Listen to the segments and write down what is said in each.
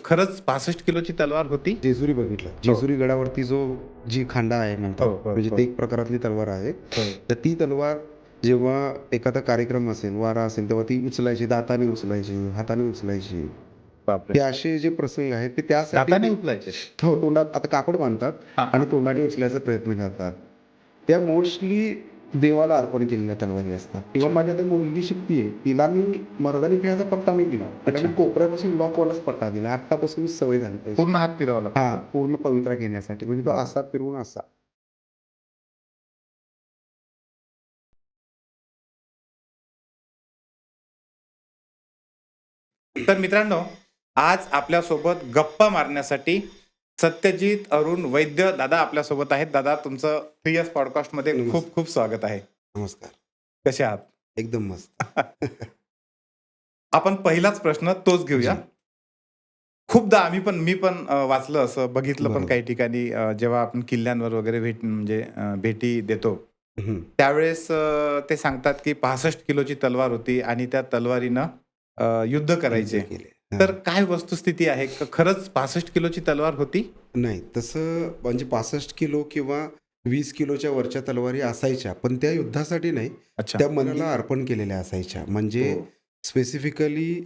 खरंच 65 किलोची तलवार होती? जेजुरी बघितलं. जेजुरी गडावरती जी खांडा आहे म्हणतात, हो, हो, म्हणजे हो. ते एक प्रकारातली तलवार आहे. हो. तर ती तलवार जेव्हा एखादा कार्यक्रम असेल, वारा असेल, तेव्हा ती उचलायची, दाताने उचलायची, हाताने उचलायची. बापरे! हे असे जे प्रसंग आहेत ते त्यासाठी दाताने उचलायचे? हो, तोंडात आता कापड बांधतात हां, आणि हां. तोंडाने उचलायचा प्रयत्न करतात. त्या मोस्टली देवाला अर्पण केलेल्या तलवारी असतात. किंवा माझी आता मुलगी शिकतीये, तिला मी मर्दानी खेळाचा पट्टा मी दिला. तिला मी अच्छा. कोपऱ्यापासून लॉकवालाच पट्टा दिला. आत्तापासून सवय झाली पाहिजे. पूर्ण हात फिरवावा लागतो. हां, पूर्ण पवित्रा घेण्यासाठी. म्हणजे तो असा फिरवून असा. तर मित्रांनो, आज आपल्यासोबत गप्पा मारण्यासाठी सत्यजित अरुण वैद्य दादा आपल्यासोबत आहेत. दादा, तुमचं प्रियस पॉडकास्टमध्ये नमस्कार. खूप खूप स्वागत आहे. नमस्कार. कसे आहात? एकदम मस्त. आपण पहिलाच प्रश्न तोच घेऊया. जी. खूपदा मी पण वाचलं, असं बघितलं पण बरोबर. काही ठिकाणी, जेव्हा आपण किल्ल्यांवर वगैरे भेटी देतो, हं. त्यावेळेस ते सांगतात की 65 किलोची तलवार होती आणि त्या तलवारीनं युद्ध करायचे. युद्ध केले. तर हां. काय वस्तुस्थिती आहे? खरंच 65 किलोची तलवार होती? नाही, तसं म्हणजे 65 किलो किंवा 20 किलोच्या वरच्या तलवारी असायच्या, पण त्या युद्धासाठी नाही, अच्छा. त्या मंदिराला अर्पण केलेल्या असायच्या. म्हणजे हो. स्पेसिफिकली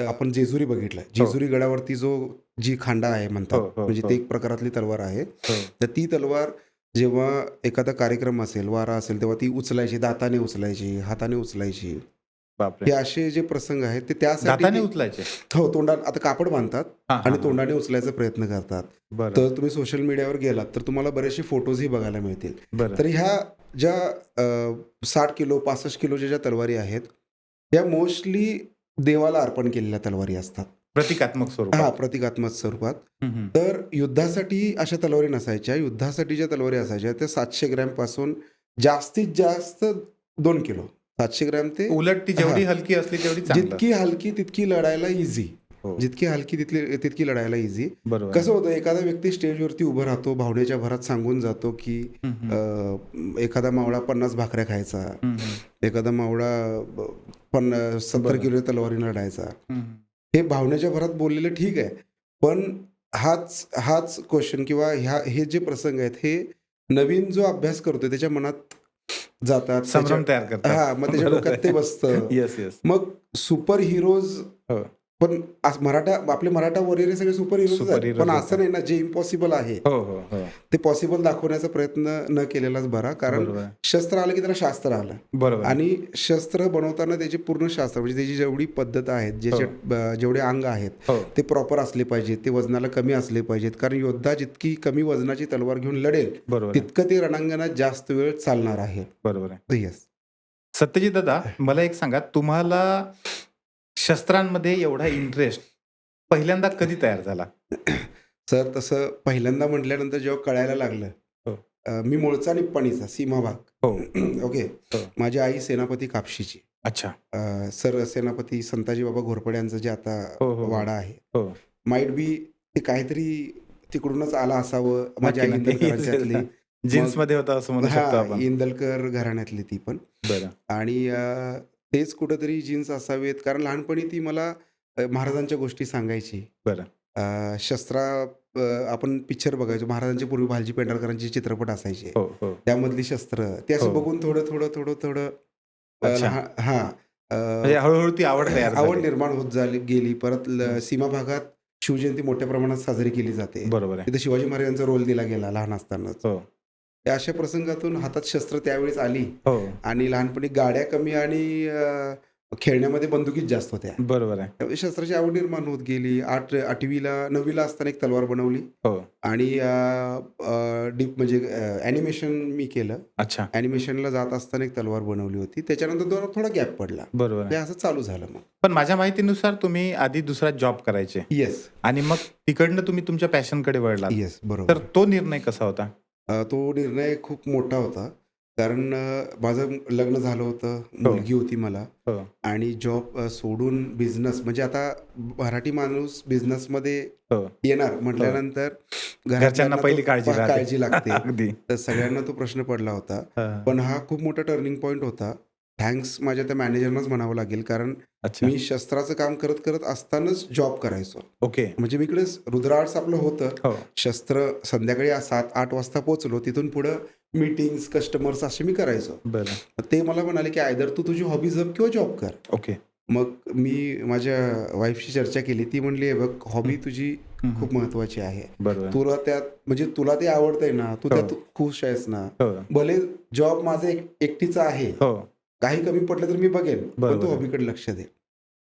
आपण जेजुरी बघितलं. जेजुरी गडावरती जी खांडा आहे म्हणतात, हो, हो, म्हणजे हो. ते एक प्रकारातली तलवार आहे. हो. तर ती तलवार जेव्हा एखादा कार्यक्रम असेल, वारा असेल, तेव्हा ती उचलायची, दाताने उचलायची, हाताने उचलायची. बापरे! हे असे जे प्रसंग आहेत ते त्यासाठी दाताने उचलायचे? हो, तोंडात आता कापड बांधतात हां, आणि हां, हां. तोंडाने उचलायचा प्रयत्न करतात. बरं, तर तुम्ही सोशल मीडियावर गेलात तर तुम्हाला बरेचसे फोटोजही बघायला मिळतील. बरं. तर ह्या ज्या 60 किलो, 65 किलोच्या ज्या तलवारी आहेत, या मोस्टली देवाला अर्पण केलेल्या तलवारी असतात. प्रतिकात्मक हां, स्वरूपात. प्रतिकात्मक स्वरूपात. हं, हं. तर युद्धासाठी अशा तलवारी नसायच्या. युद्धासाठी ज्या तलवारी असायच्या त्या 700 ग्रॅमपासून जास्तीत जास्त 2 किलो. 700 ग्रॅम ते उलट ती जेवढी हां. हलकी असली तेवढी चांगलं. जितकी हलकी तितकी लढायला इझी. हो. जितकी हलकी तितकी लढायला इझी. बरोबर. कसं होतं, एखादा व्यक्ती स्टेजवरती उभा राहतो, भावनेच्या भरात सांगून जातो, की हं, हं. एखादा मावळा 50 भाकऱ्या खायचा, हं, हं. एखादा मावळा 70 बरं. किलो तलवारीनं लढायचा. हं, हं. हे भावनेच्या भरात बोललेलं ठीक आहे. पण हाच क्वेश्चन किंवा हे जे प्रसंग आहेत, हे नवीन जो अभ्यास करतोय त्याच्या मनात जातात. संभ्रम तयार करतात. हां, मग त्याच्या बरोबर डोक्यात ते आहे. बसतं. Yes, yes. मग सुपर हिरोज हो. पण आपले मराठा वगैरे सगळे सुपर हिरोज सुपर आहेत. हिरोज पण आहेत. असं नाही ना, जे इम्पॉसिबल आहे हो, हो, हो. ते पॉसिबल दाखवण्याचा प्रयत्न न केलेलाच बरा. कारण बरोबर आहे. शस्त्र आलं की त्याला शास्त्र आलं. बरोबर आहे. आणि शस्त्र बनवताना त्याचे पूर्ण शास्त्र, म्हणजे त्याची जेवढी पद्धत आहेत, जेवढे अंग आहेत, हो. ते प्रॉपर असले पाहिजेत. ते वजनाला कमी असले पाहिजेत. कारण योद्धा जितकी कमी वजनाची तलवार घेऊन लढेल, बरोबर आहे. तितकं ते रणांगणात जास्त वेळ चालणार आहे. बरोबर आहे. येस. सत्यजित दादा, मला एक सांगा, तुम्हाला शस्त्रांमध्ये एवढा इंटरेस्ट पहिल्यांदा कधी तयार झाला? सर, तसं पहिल्यांदा म्हटल्यानंतर जेव्हा कळायला लागलं, हो. मी मूळचा निप्पाणीचा, सीमाभाग. हो. ओके. हो. माझी आई सेनापती कापशीची. अच्छा. सर सेनापती संताजी बाबा घोरपडे यांचं जे आता हो, हो, हो. वाडा आहे, हो. माईट बी ते काहीतरी तिकडूनच आलं असावं. माझी आई नक्की, नक्की. इंदलकरांच्यातली. जीन्समध्ये होता असं म्हणू शकतो हां, आपण. इंदलकर घराण्यातली ती पण. बरं. आणि तेच कुठेतरी जीन्स असावेत, कारण लहानपणी ती मला महाराजांच्या गोष्टी सांगायची. बरं. आपण पिक्चर बघायचो. महाराजांचे पूर्वी भालजी पेंढारकरांचे चित्रपट असायचे. हो, हो. त्यामधली शस्त्र ते असं हो. बघून थोडं अच्छा. हां. म्हणजे हळू-हळू ती आवड तयार आवड झाली. निर्माण होत गेली. परत सीमा भागात शिवजयंती मोठ्या प्रमाणात साजरी केली जाते. बरोबर आहे. तिथे शिवाजी महाराजांचा रोल दिला गेला लहान असतानाच. हो. त्या अशा प्रसंगातून हातात शस्त्र त्यावेळेस आली. हो. आणि लहानपणी गाड्या कमी आणि खेळण्यामध्ये बंदुकीच जास्त होत्या. बरोबर आहे. त्यामुळे शस्त्राची आवड निर्माण होत गेली. 8वीला 9वीला असताना एक तलवार बनवली. हो. आणि डीप म्हणजे ॲनिमेशन मी केलं. अच्छा. ॲनिमेशनला जात असताना एक तलवार बनवली होती. त्याच्यानंतर थोडा गॅप पडला. बरोबर ते आहे. असं चालू झालं मग. पण माझ्या माहितीनुसार तुम्ही आधी दुसरा जॉब करायचे येस, आणि मग तिकडनं तुम्ही तुमच्या पॅशनकडे वळलात. येस, बरोबर. तर तो निर्णय कसा होता? तो निर्णय खूप मोठा होता. कारण माझं लग्न झालं होतं, हो. मुलगी होती मला. हो. आणि जॉब सोडून बिझनेस, म्हणजे आता मराठी माणूस बिझनेसमध्ये हो. येणार म्हटल्यानंतर घरच्यांना पहिली काळजी राहते. काळजी लागते. अगदी. तर सगळ्यांना तो प्रश्न पडला होता. हां. पण हा खूप मोठा टर्निंग पॉईंट होता. थँक्स माझ्या त्या मॅनेजरनाच म्हणावं लागेल, कारण अच्छा. मी शस्त्राचं काम करत करत असतानाच जॉब करायचो. ओके. म्हणजे मी इकडे रुद्र आर्ट्स आपलं होतं. हो. शस्त्र संध्याकाळी 7-8 वाजता पोहोचलो. तिथून पुढं मीटिंग्स, कस्टमर्स असे मी करायचो. बरं. मग ते मला म्हणाले, की आयदर तू तुझी हॉबी जप किंवा जॉब कर. ओके. मग मी माझ्या वाईफशी चर्चा केली. ती म्हणली, "हे बघ, हॉबी तुझी हं, हं. खूप महत्त्वाची आहे. बरोबर. तुला त्यात म्हणजे तुला ते आवडतंय ना, तू हो. त्यात खुश आहेस ना. हो. भले जॉब माझा एकटीचा आहे. हो. काही कमी पडलं तर मी बघेन, पण बरोबर तू आहे. हॉबीकडे लक्ष दे."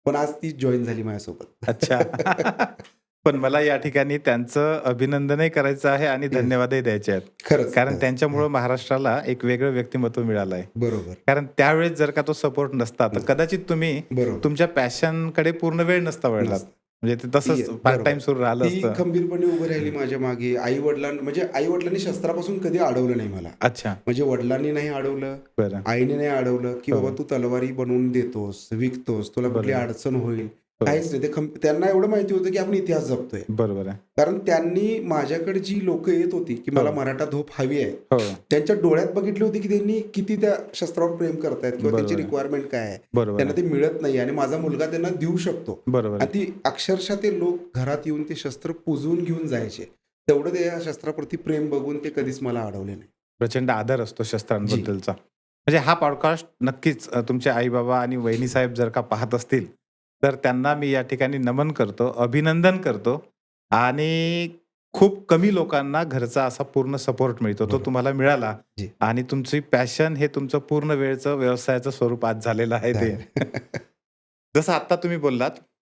पण आज ती जॉइन झाली माझ्यासोबत. अच्छा. पण मला या ठिकाणी त्यांचं अभिनंदनही करायचं आहे आणि येस. धन्यवादही द्यायचे आहेत. खरंच, कारण खरंच. त्यांच्यामुळं महाराष्ट्राला एक वेगळं व्यक्तिमत्व मिळालं आहे. बरोबर, कारण त्यावेळेस जर का तो सपोर्ट नसता, तर कदाचित तुम्ही बरोबर. तुमच्या पॅशनकडे पूर्ण वेळ नसता वळलात. नसतं. म्हणजे ते तसंच येस, पार्ट बरोबर. टाइम सुरू राहिलं ती असतं. खंबीरपणे उभी राहिली माझ्या मागे. आई-वडिलांनी शस्त्रापासून कधी अडवलं नाही मला. अच्छा. म्हणजे वडिलांनी नाही अडवलं, बरं. आईने नाही अडवलं, की हो. बाबा तू तलवारी बनवून देतोस, विकतोस, तुला कुठली बरोबर. अडचण होईल. हो. काहीच नाही. त्यांना एवढं माहिती होतं, की आपण इतिहास जपतोय. बरोबर आहे. कारण त्यांनी माझ्याकडे जी लोकं येत होती, की मला हो. मराठा धोप हवी आहे. हो. त्यांच्या डोळ्यात बघितली होती, की त्यांनी किती त्या शस्त्रावर प्रेम करतायत किंवा बरोबर त्यांची आहे. रिक्वायरमेंट काय आहे. बरोबर त्यांना आहे. ते मिळत नाही आणि माझा मुलगा त्यांना देऊ शकतो. बरोबर आणि आहे. ती अक्षरशः ते लोक घरात येऊन ते शस्त्र पुजून घेऊन जायचे. तेवढं ते या शस्त्राप्रती प्रेम बघून ते कधीच मला अडवले नाही. प्रचंड आदर असतो शस्त्रांबद्दलचा. म्हणजे हा पॉडकास्ट नक्कीच तुमचे आई-बाबा आणि वहिनी साहेब जर का पाहत असतील, तर त्यांना मी या ठिकाणी नमन करतो, अभिनंदन करतो आणि खूप कमी लोकांना घरचा असा पूर्ण सपोर्ट मिळतो. तो बरोबर. तुम्हाला मिळाला जी. आणि तुमची पॅशन हे तुमचं पूर्ण वेळचं व्यवसायाचं स्वरूप आज झालेलं आहे ते. जसं आत्ता तुम्ही बोललात,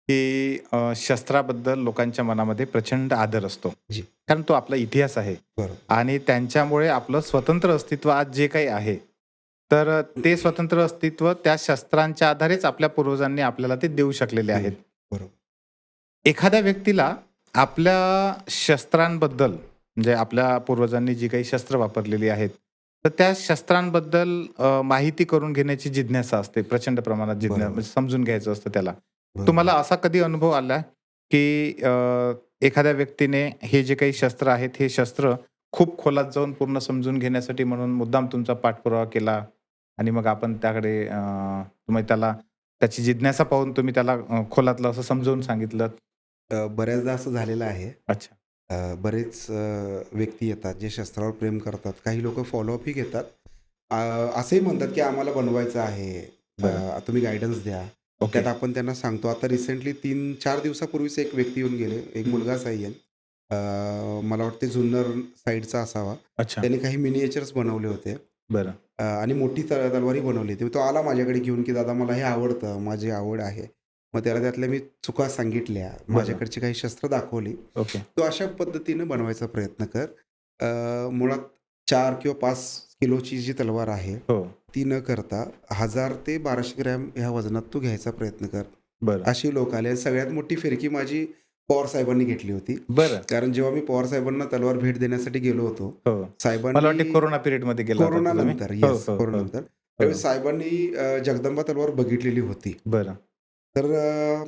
की शस्त्राबद्दल लोकांच्या मनामध्ये प्रचंड आदर असतो. जी. कारण तो आपला इतिहास आहे. बरोबर. आणि त्यांच्यामुळे आपलं स्वतंत्र अस्तित्व आज जे काही आहे, तर ते स्वतंत्र अस्तित्व त्या शस्त्रांच्या आधारेच आपल्या पूर्वजांनी आपल्याला ते देऊ शकलेले आहेत. बरोबर. एखाद्या व्यक्तीला आपल्या शस्त्रांबद्दल म्हणजे आपल्या पूर्वजांनी जी काही शस्त्र वापरलेली आहेत, तर त्या शस्त्रांबद्दल माहिती करून घेण्याची जिज्ञासा असते. प्रचंड प्रमाणात बरोबर. म्हणजे समजून घ्यायचं असतं त्याला. बरोबर. तुम्हाला असा कधी अनुभव आला, की एखाद्या व्यक्तीने हे जे काही शस्त्र आहेत, हे शस्त्र खूप खोलात जाऊन पूर्ण समजून घेण्यासाठी म्हणून मुद्दाम तुमचा पाठपुरावा केला आणि मग आपण त्याकडे तुम्ही त्याला त्याची जिज्ञासा पाहून तुम्ही त्याला खोलातलं असं समजावून सांगितलं? बऱ्याचदा असं झालेलं आहे. अच्छा. बरेच व्यक्ती येतात जे शस्त्रावर प्रेम करतात. काही लोकं फॉलोअपही घेतात. असंही म्हणतात, की आम्हाला बनवायचं आहे. बरं. तुम्ही गाईडन्स द्या. ओके. त्यात आपण त्यांना सांगतो. आता रिसेंटली 3-4 दिवसापूर्वीच एक व्यक्ती येऊन गेले. एक मुलगाच आहे. मला वाटते जुन्नर साईडचा असावा. अच्छा. त्याने काही मिनिएचर्स बनवले होते. बरं. आणि मोठी तलवारी बनवली होती. तो आला माझ्याकडे घेऊन, की दादा मला हे आवडतं, माझी आवड आहे. मग त्याला त्यातल्या मी चुका सांगितल्या, माझ्याकडची काही शस्त्र दाखवली. ओके. तो अशा पद्धतीनं बनवायचा प्रयत्न कर. मुळात 4 किंवा 5 किलोची जी तलवार आहे, हो. ती न करता 1000 ते 1200 ग्रॅम ह्या वजनात तू घ्यायचा प्रयत्न कर. बरं. अशी लोक आले. सगळ्यात मोठी फिरकी माझी पवार साहेबांनी घेतली होती. बरं. कारण जेव्हा मी पवार साहेबांना तलवार भेट देण्यासाठी गेलो होतो, हो. मला वाटते साहेबांनी कोरोना पिरियडमध्ये गेला होता तुम्ही? कोरोनानंतर हो, येस, हो, हो. कोरोनानंतर त्यावेळी साहेबांनी जगदंबा तलवार बघितलेली होती. बरं. तर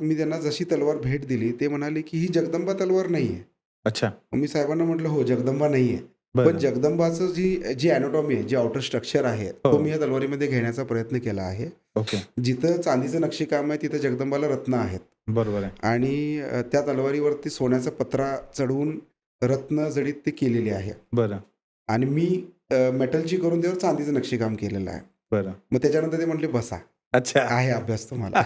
मी त्यांना जशी तलवार भेट दिली, ते म्हणाले, की ही जगदंबा तलवार नाहीये. अच्छा. मग मी साहेबांना म्हटलं, हो जगदंबा नाहीये. पण बरं. जगदंबाचं जी अॅनाटॉमी आहे, जे आउटर स्ट्रक्चर आहे, हो. तो मी या तलवारीमध्ये घेण्याचा प्रयत्न केला आहे. ओके. जिथं चांदीचं नक्षीकाम आहे, तिथं जगदंबाला रत्न आहेत. बरोबर आहे. आणि त्या तलवारीवरती सोन्याचा पत्रा चढवून रत्न जडित ते केलेली आहे. बरं. आणि मी मेटलची करून त्यावर चांदीचं नक्षीकाम केलेलं आहे. बरं. मग त्याच्यानंतर ते म्हटले, बसा, अच्छा. आहे अभ्यास तुम्हाला.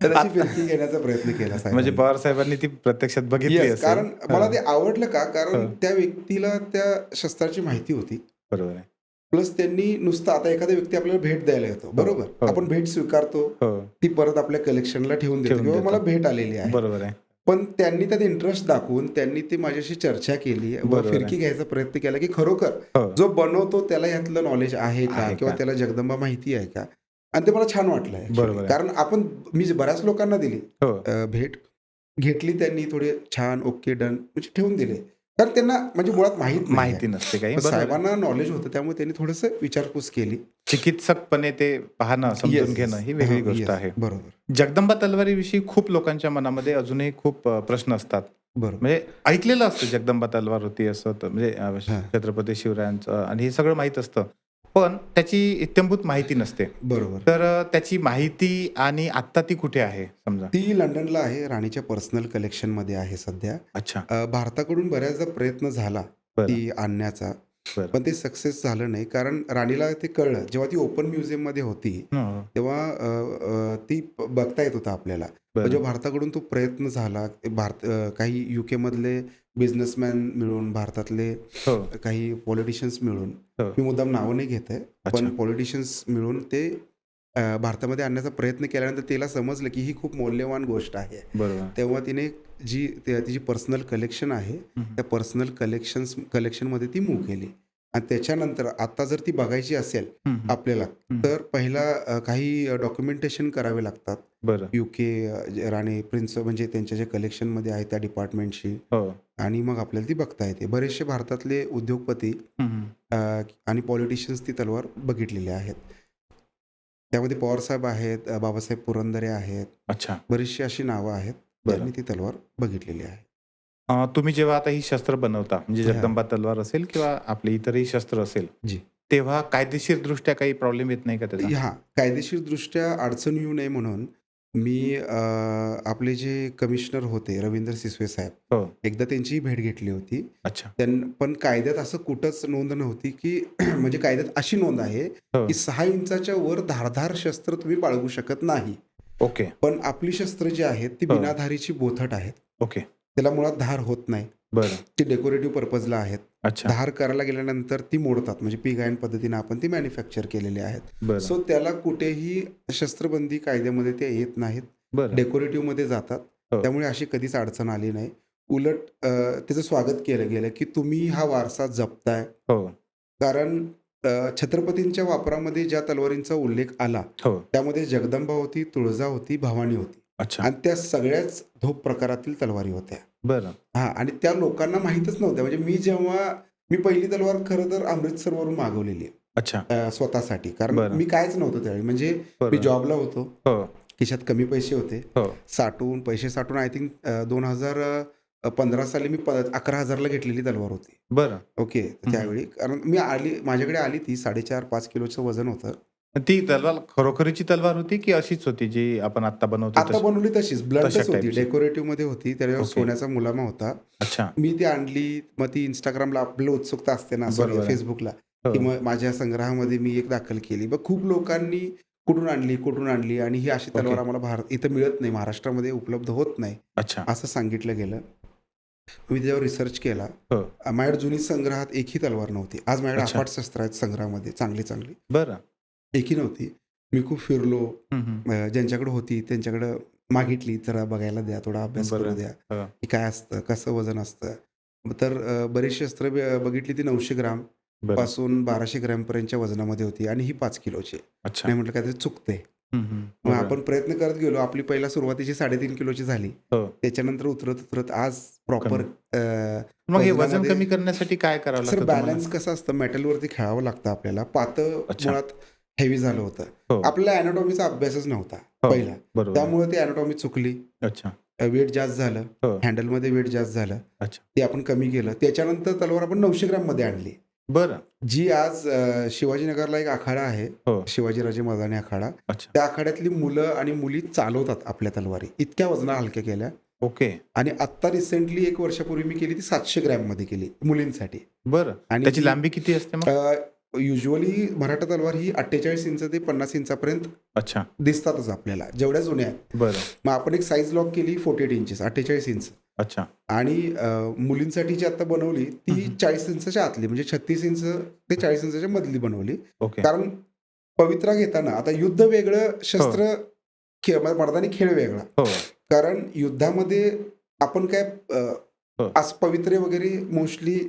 तर अशी फिरकी घेण्याचा प्रयत्न केला म्हणजे साहेबांनी. पवार साहेबांनी ती प्रत्यक्षात बघितली येस, असेल. कारण मला हो. ते आवडलं का? कारण हो. त्या व्यक्तीला त्या शस्त्राची माहिती होती. बरोबर आहे. प्लस त्यांनी नुसतं आता एखादा व्यक्ती आपल्याला भेट द्यायला येतो, बरोबर? हो. आपण भेट स्वीकारतो, हो. ती परत आपल्या कलेक्शनला ठेवून देतो, ठेवून किंवा देतो. मला भेट आलेली आहे. बरोबर आहे. पण त्यांनी त्यात इंटरेस्ट दाखवून त्यांनी ती माझ्याशी चर्चा केली व बरोबर फिरकी आहे. घ्यायचा प्रयत्न केला, की खरोखर हो. जो बनवतो त्याला यातलं नॉलेज आहे का, आहे किंवा का? त्याला जगदंबा माहिती आहे का? आणि ते मला छान वाटलं actually. बरोबर आहे. कारण मी बऱ्याच लोकांना दिली हो. भेट घेतली, त्यांनी थोडे छान ओके डन म्हणजे ठेवून दिले. कारण त्यांना म्हणजे मुळात माहिती माहिती नसते काही. पण बरोबर आहे. साहेबांना नॉलेज होतं, त्यामुळे त्यांनी थोडंसं विचारपूस केली. चिकित्सकपणे ते पाहणं, समजून Yes, घेणं yes. ही वेगळी हां, गोष्ट yes, आहे. बरोबर जगदंबा तलवारीविषयी खूप लोकांच्या मनामध्ये अजूनही खूप प्रश्न असतात. बरोबर. म्हणजे ऐकलेलं असतं जगदंबा तलवार होती असं, तर म्हणजे हां. छत्रपती शिवरायांचं आणि हे सगळं माहीत असतं. पण त्याची इत्थंभूत माहिती नसते. बरोबर. तर त्याची माहिती आणि आत्ता ती कुठे आहे समजा? ती लंडनला आहे. राणीच्या पर्सनल कलेक्शनमध्ये आहे सध्या. अच्छा. भारताकडून बऱ्याचदा प्रयत्न झाला बरं, ती आणण्याचा, बरं. पण ते सक्सेस झालं नाही. कारण राणीला ते कळलं. जेव्हा ती ओपन म्युझियममध्ये होती, हो, तेव्हा ती बघता येत होतं आपल्याला. पण बरं. जेव्हा भारताकडून तो प्रयत्न झाला, काही यूकेमधले बिझनेसमॅन मिळून, भारतातले हो, काही पॉलिटिशियन्स मिळून, हो. मी मुद्दाम नावं नाही घेत आहे, अच्छा. पण पॉलिटिशियन्स मिळून ते भारतामध्ये आणण्याचा प्रयत्न केल्यानंतर तिला समजलं की ही खूप मौल्यवान गोष्ट आहे. बरोबर. तेव्हा तिने तिची पर्सनल कलेक्शन आहे, हं, त्या पर्सनल कलेक्शनमध्ये ती मूव्ह केली. आणि त्याच्यानंतर आता जर ती बघायची असेल हं, हं. आपल्याला, हं. तर पहिला काही डॉक्युमेंटेशन करावे लागतात. बरं. UK राणी प्रिन्स म्हणजे त्यांच्या जे कलेक्शनमध्ये आहे त्या डिपार्टमेंटशी, हो. आणि मग आपल्याला ती बघता येते. बरेचसे भारतातले उद्योगपती हं, हं. आणि पॉलिटिशियन्स ती तलवार बघितलेली आहेत. त्यामध्ये पवारसाहेब आहेत, बाबासाहेब पुरंदरे आहेत. अच्छा. बरीचशी अशी नावं आहेत, बरं. त्यांनी ती तलवार बघितलेली आहे. तुम्ही जेव्हा आता ही शस्त्र बनवता म्हणजे हां. जगदंबा तलवार असेल किंवा आपली इतरही शस्त्र असेल, जी. तेव्हा कायदेशीरदृष्ट्या काही प्रॉब्लेम येत नाही का त्याचा? हां, कायदेशीरदृष्ट्या अडचण येऊ नये म्हणून मी आपले जे कमिशनर होते रवींद्र सिसवे साहेब, हो. एकदा त्यांचीही भेट घेतली होती. अच्छा. पण कायद्यात असं कुठंच नोंद नव्हती की म्हणजे कायद्यात अशी नोंद आहे हो. की 6 इंचाच्या वर धारदार शस्त्र तुम्ही बाळगू शकत नाही. ओके. पण आपली शस्त्र जी आहेत ती हो. बिनाधारीची बोथट आहेत. ओके. त्याला मुळात धार होत नाही. बरं. ती डेकोरेटिव्ह पर्पजला आहेत. अच्छा. धार करायला गेल्यानंतर ती मोडतात. म्हणजे पिगायन पद्धतीने आपण ती मॅन्युफॅक्चर केलेली आहेत. बरं. सो त्याला कुठेही शस्त्रबंदी कायद्यामध्ये ते येत नाहीत. बरं. डेकोरेटिव्हमध्ये जातात. हो. त्यामुळे अशी कधीच अडचण आली नाही. उलट त्याचं स्वागत केलं गेलं की तुम्ही हा वारसा जपताय. हो. कारण छत्रपतींच्या वापरामध्ये ज्या तलवारींचा उल्लेख आला, हो. त्यामध्ये जगदंबा होती, तुळजा होती, भवानी होती. अच्छा. आणि त्या सगळ्याच धोप प्रकारातील तलवारी होत्या. बरं. हां, आणि त्या लोकांना माहीतच नव्हत्या. म्हणजे मी पहिली तलवार खरं तर अमृतसरवरून मागवलेली आहे. अच्छा. स्वतःसाठी. कारण बरं. मी कायच नव्हतं त्यावेळी. म्हणजे मी बरं. जॉबला होतो. हो. खिशात कमी पैसे होते. हो. पैसे साठवून आय थिंक 2015 साली मी 11,000ला घेतलेली तलवार होती. बरं. ओके. त्यावेळी कारण माझ्याकडे आली ती 4.5-5 किलोचं वजन होतं. ती तलवार खरोखरीची तलवार होती की अशीच होती जी आपण आता बनवतो आता तशी? बनवली तशीच ब्लंटच तशा होती. टाईपची. डेकोरेटिव्हमध्ये होती. त्याच्यावर ओके. सोन्याचा मुलामा होता. अच्छा. मी ती आणली. मग ती Instagramला आपलं उत्सुकता असते ना, बरोबर आहे. Facebookला, हो. की मग माझ्या संग्रहामध्ये मी एक दाखल केली. मग खूप लोकांनी कुठून आणली आणि ही अशी तलवार ओके. आम्हाला इथं मिळत नाही, महाराष्ट्रामध्ये उपलब्ध होत नाही, अच्छा. असं सांगितलं गेलं. मी त्याच्यावर रिसर्च केला. हो. माझ्याकडे जुनी संग्रहात एकही तलवार नव्हती. आज माझ्याकडे अच्छा. अफाट शस्त्र आहेत संग्रहामध्ये चांगली. बरं. एकही नव्हती. मी खूप फिरलो. हं, हं. ज्यांच्याकडे होती त्यांच्याकडं मागितली, जरा बघायला द्या, थोडा अभ्यास करू बरं. द्या, हो. की काय असतं, कसं वजन असतं. तर बरीचशी शस्त्र बघितली. ती 900 ग्राम बरं. पासून 1200 ग्रॅमपर्यंतच्या वजनामध्ये होती आणि ही 5 किलोची. अच्छा. नाही म्हटलं काहीतरी चुकतंय. हं, हं. मग बरं. आपण प्रयत्न करत गेलो. आपली पहिला सुरुवातीची 3.5 किलोची झाली. हो. त्याच्यानंतर उतरत आज प्रॉपर मग हे वजन वजनामध्ये कमी करण्यासाठी काय करावं सर लागतं तुम्हाला? बॅलन्स कसं असतं, मेटलवरती खेळावं लागतं आपल्याला. पातळ अच्छा. मुळात हेवी झालं होतं. हो. आपल्याला अॅनाटॉमीचा अभ्यासच नव्हता हो. पहिला. बरोबर. त्यामुळे ती अॅनाटॉमी चुकली. अच्छा. वेट जास्त झालं. हो. हँडलमध्ये वेट जास्त झालं. अच्छा. ते आपण कमी केलं. त्याच्यानंतर तलवार आपण 900 ग्रॅममध्ये आणली. बरं. जी आज शिवाजीनगरला एक आखाडा आहे, हो. शिवाजीराजे मर्दानी आखाडा. अच्छा. त्या आखाड्यातली मुलं आणि मुली चालवतात आपल्या तलवारी. इतक्या वजना हलक्या केल्या. ओके. आणि आत्ता रिसेंटली 1 वर्षापूर्वी मी केली ती 700 ग्रॅममध्ये केली मुलींसाठी. बरं. आणि त्याची ती लांबी किती असते मग? युजुअली मराठा तलवार ही 48 इंच ते 50 इंचापर्यंत अच्छा. दिसतातच आपल्याला, जेवढ्या जुन्या आहेत. बरं. मग आपण एक साईज लॉक केली 48 इंचेस, 48 इंच. अच्छा. आणि मुलींसाठी जी आता बनवली ती 40 इंचच्या आतली, म्हणजे 36 इंच ते 40 इंचच्या मधली बनवली. ओके. कारण पवित्रा घेताना आता युद्ध वेगळं, शस्त्र मर्दानी खेळ वेगळा. हो. कारण युद्धामध्ये आपण काय हो. असं पवित्रे वगैरे मोस्टली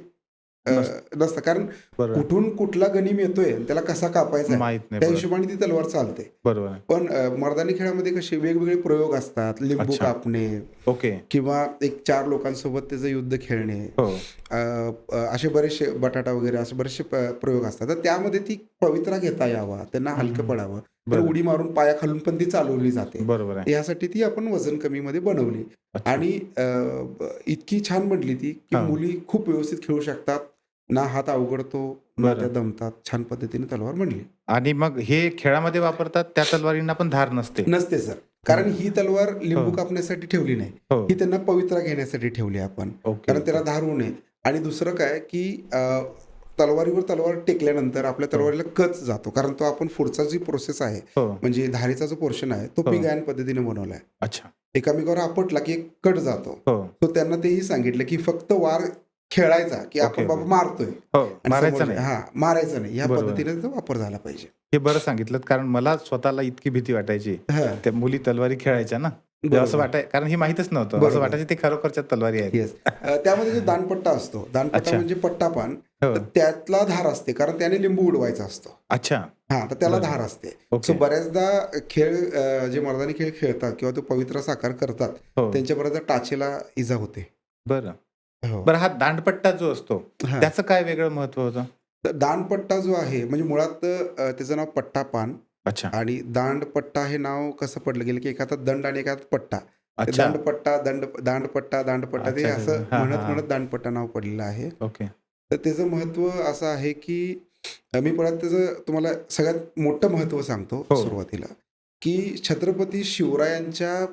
नसतं. कारण बरोबर. कुठून कुठला गनिम येतोय आणि त्याला कसा कापायचा माहित नाही. त्या बरोबर. हिशोबाने ती तलवार चालते. बरोबर आहे. पण मर्दानी खेळामध्ये कसे वेगवेगळे प्रयोग असतात. लिंबू अच्छा. कापणे ओके. किंवा एक 4 लोकांसोबत त्याचं युद्ध खेळणे, हो. असे बरेचसे बटाटा वगैरे असे बरेचसे प्रयोग असतात. तर त्यामध्ये ती पवित्रा घेता यावा, त्यांना हलकं पडावं, तर बरं. उडी मारून पायाखालून पण ती चालवली जाते. बरोबर आहे. यासाठी ती आपण वजन कमीमध्ये बनवली. अच्छा. आणि इतकी छान बनली ती की हां. मुली खूप व्यवस्थित खेळू शकतात. ना हात अवघडतो, ना त्या बरं. दमतात. छान पद्धतीने तलवार बनली. आणि मग हे खेळामध्ये वापरतात त्या तलवारींना पण धार नसते? नसते सर. हं. कारण ही तलवार हो, लिंबू कापण्यासाठी ठेवली नाही. हो. ही त्यांना पवित्रा घेण्यासाठी ठेवली आपण. ओके, कारण त्याला ओके. धार होऊ नये. आणि दुसरं काय की तलवारीवर तलवार टेकल्यानंतर आपल्या हो, तलवारीला कच जातो. कारण तो आपण पुढचा जी प्रोसेस आहे, हो, म्हणजे धारेचा जो पोर्शन आहे, तो हो. पिगायन पद्धतीने बनवला आहे. अच्छा. एकामेकावर आपटला की एक कट जातो. हो. तो त्यांना तेही सांगितलं की फक्त वार खेळायचा, की ओके, आपण बाबा ओके. मारतोय हो, आणि मारायचं समोरच्या नाही. हां, मारायचं नाही. ह्या बरोबर. पद्धतीने त्याचा वापर झाला पाहिजे. हे बरं सांगितलंत कारण मला स्वतःला इतकी भीती वाटायची. हां, त्या मुली तलवारी खेळायच्या ना, तेव्हा असं बरोबर. कारण हे माहीतच नव्हतं. असं बरोबर. वाटायचं ते खरोखरच्या तलवारी आहेत. येस. त्यामध्ये जो दांडपट्टा असतो, दांडपट्टा अच्छा. म्हणजे पट्टापान, हो. तर त्यातला धार असते. कारण त्याने लिंबू उडवायचा असतो. अच्छा. हां, तर त्याला बरं. धार असते. ओके. सो बऱ्याचदा खेळ जे मर्दानी खेळ खेळतात किंवा तो पवित्रा साकार करतात, हो. त्यांच्या बऱ्याचदा टाचेला इजा होते. बरं. हो. बरं हा दांडपट्टा जो असतो, हां. त्याचं काय वेगळं महत्त्व होतं? तर दांडपट्टा जो आहे म्हणजे मुळात त्याचं नाव पट्टापान अच्छा. आणि दांडपट्टा हे नाव कसं पडलं गेलं, की एका हातात दंड आणि एका हातात पट्टा. ते अच्छा. दांडपट्टा, दांडपट्टा ते अच्छा, अच्छा. असं हां, हां, हां. म्हणत दांडपट्टा नाव पडलेलं आहे. ओके. तर त्याचं महत्त्व असं आहे, की मी परत त्याचं तुम्हाला सगळ्यात मोठं महत्त्व सांगतो हो. सुरुवातीला, की छत्रपती शिवरायांच्या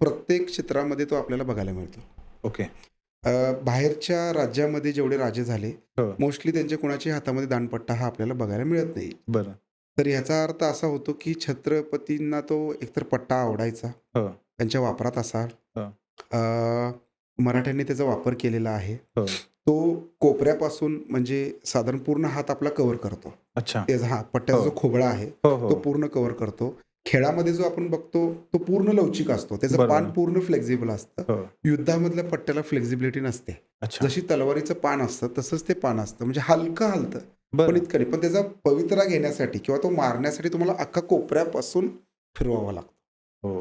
प्रत्येक चित्रामध्ये तो आपल्याला बघायला मिळतो. ओके. बाहेरच्या राज्यामध्ये जेवढे राजे झाले, हो. मोस्टली त्यांच्या कुणाच्याही हातामध्ये दांडपट्टा हा आपल्याला बघायला मिळत नाही. बरं. तर याचा अर्थ असा होतो, की छत्रपतींना तो एकतर पट्टा आवडायचा, हो, त्यांच्या वापरात असा. हो, अ, मराठ्यांनी त्याचा वापर केलेला आहे. हो. तो कोपऱ्यापासून म्हणजे साधारण पूर्ण हात आपला कव्हर करतो. अच्छा. त्याचा हां, पट्ट्याचा हो. जो खोबळा आहे, हो, तो हो. पूर्ण कव्हर करतो. खेळामध्ये जो आपण बघतो, तो पूर्ण लवचिक असतो. त्याचं बरोबर. पान पूर्ण फ्लेक्झिबल असतं. हो. युद्धामधल्या पट्ट्याला फ्लेक्झिबिलिटी नसते. अच्छा. जशी तलवारीचं पान असतं, तसंच ते पान असतं. म्हणजे हलकं हलतं, पण बरं. इतकं नाही. पण त्याचा पवित्रा घेण्यासाठी किंवा तो मारण्यासाठी तुम्हाला अख्खा कोपऱ्यापासून फिरवावा लागतो. हो.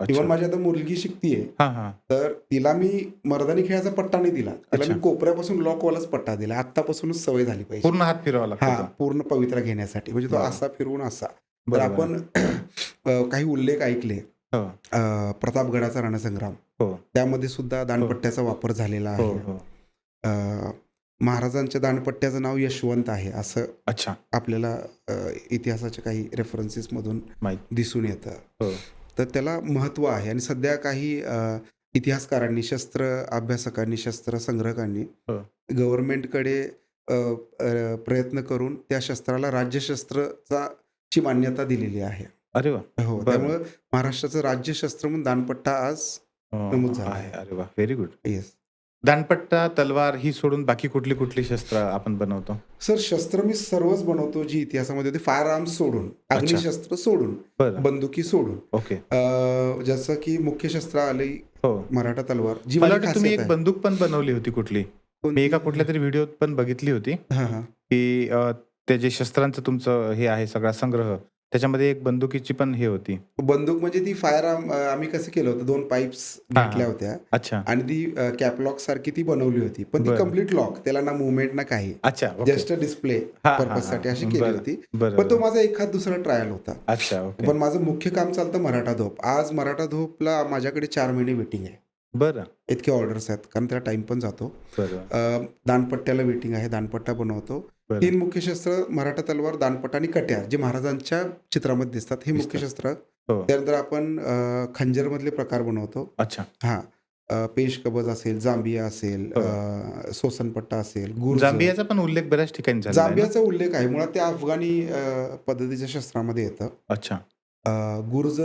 इव्हन अच्छा. माझी आता मुलगी शिकतीये, हां, हां. तर तिला मी मर्दानी खेळाचा पट्टा नाही दिला. तिला अच्छा. मी कोपऱ्यापासून लॉकवालाच पट्टा दिला. आत्तापासूनच सवय झाली पाहिजे. पूर्ण हात फिरवावा लागतो हां, तो. पूर्ण पवित्रा घेण्यासाठी. म्हणजे तो बरं. असा फिरवून असा. तर बरोबर. आपण काही उल्लेख ऐकले. हो, प्रतापगडाचा रणसंग्राम, हो, त्यामध्ये सुद्धा दांडपट्ट्याचा वापर झालेला हो, आहे. हो. अ, महाराजांच्या दांडपट्ट्याचं नाव यशवंत आहे, असं अच्छा. आपल्याला इतिहासाच्या काही रेफरन्सेसमधून माहीत. दिसून येतं. हो, तर त्याला महत्त्व आहे आणि सध्या काही इतिहासकारांनी, शस्त्र अभ्यासकांनी, शस्त्र संग्रहकांनी हो. गव्हर्नमेंटकडे प्रयत्न करून त्या शस्त्राला राज्यशस्त्राचा ची मान्यता दिलेली आहे. अरे वाह! हो, बरं. त्यामुळं महाराष्ट्राचं राज्यशस्त्र म्हणून दांडपट्टा आज नमूद झाला आहे. आहे. अरे वाह! Very good. येस. दांडपट्टा, तलवार ही सोडून बाकी कुठली शस्त्र आपण बनवतो? सर, शस्त्र मी सर्वच बनवतो जी इतिहासामध्ये होती. फायर आर्म्स सोडून, अग्निशस्त्र सोडून, बरं. बंदुकी सोडून. ओके. जसं की मुख्य शस्त्र आली हो. मराठा तलवार, जी मला माझी वाटतं तुम्ही खासियत एक आहे. बंदूक पण बनवली होती कुठली? मी कोणती? एका कुठल्यातरी व्हिडिओत पण बघितली होती, हां, हां. की ते जे शस्त्रांचं तुमचं हे आहे सगळा संग्रह, त्याच्यामध्ये एक बंदुकीची पण हे होती. बंदूक म्हणजे ती फायर आर्म आम्ही कसं केलं होतं, 2 पाईप्स हां, घेतल्या हां. होत्या अच्छा. आणि ती कॅपलॉक सारखी ती बनवली होती. पण ती बरं. कंप्लीट लॉक, त्याला ना मूव्हमेंट ना काही. अच्छा. ओके. जस्ट डिस्प्ले हां, हां, पर्पजसाठी अशी हां. केली बरं. होती. बरं, पण तो बरं. माझा एखाद दुसरा ट्रायल होता. अच्छा. ओके. पण माझं मुख्य काम चालतं मराठा धोप. आज मराठा धोपला माझ्याकडे 4 महिने वेटिंग आहे. बरं. इतके ऑर्डर्स आहेत, कारण त्याला टाईम पण जातो. बरं. दांडपट्ट्याला वेटिंग आहे, दांडपट्टा बनवतो. बरं. 3 मुख्य शस्त्र, मराठा तलवार, दांडपट्टा आणि कट्यार, जे महाराजांच्या चित्रामध्ये दिसतात, हे मुख्य दिसतात. शस्त्र. हो. त्यानंतर आपण खंजरमधले प्रकार बनवतो. अच्छा. हां. पेश कबज असेल, जांबिया असेल, हो. सोसनपट्टा असेल, गुर्ज. जांबियाचा पण उल्लेख बऱ्याच ठिकाणी झालेला आहे ना? जांबियाचा उल्लेख आहे. मुळात ते अफगाणी पद्धतीच्या शस्त्रामध्ये येतं. अच्छा. गुर्ज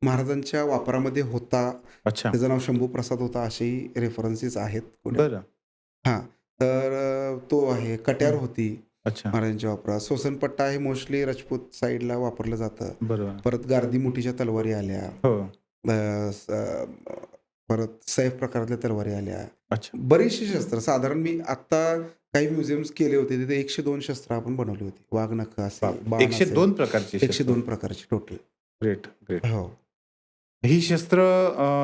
महाराजांच्या वापरामध्ये होता. अच्छा. त्याचं नाव शंभूप्रसाद होता, असेही रेफरन्सेस आहेत पुढे. बरं. हां. तर तो आहे. कट्यार हं. होती अच्छा. महाराजांच्या वापरात. सोसनपट्टा हे मोस्टली राजपूत साईडला वापरलं जातं. बरोबर. परत गार्दी मुठीच्या तलवारी आल्या. हो. परत सैफ प्रकारातल्या तलवारी आल्या. अच्छा. बरीचशी शस्त्र साधारण मी आत्ता काही म्युझियम्स केले होते, तिथे 102 शस्त्र आपण बनवली होती. वाघनखं असेल, बाण असेल. 102 प्रकारची शस्त्र. 102 प्रकारची टोटल. Great, great. हो. ही शस्त्र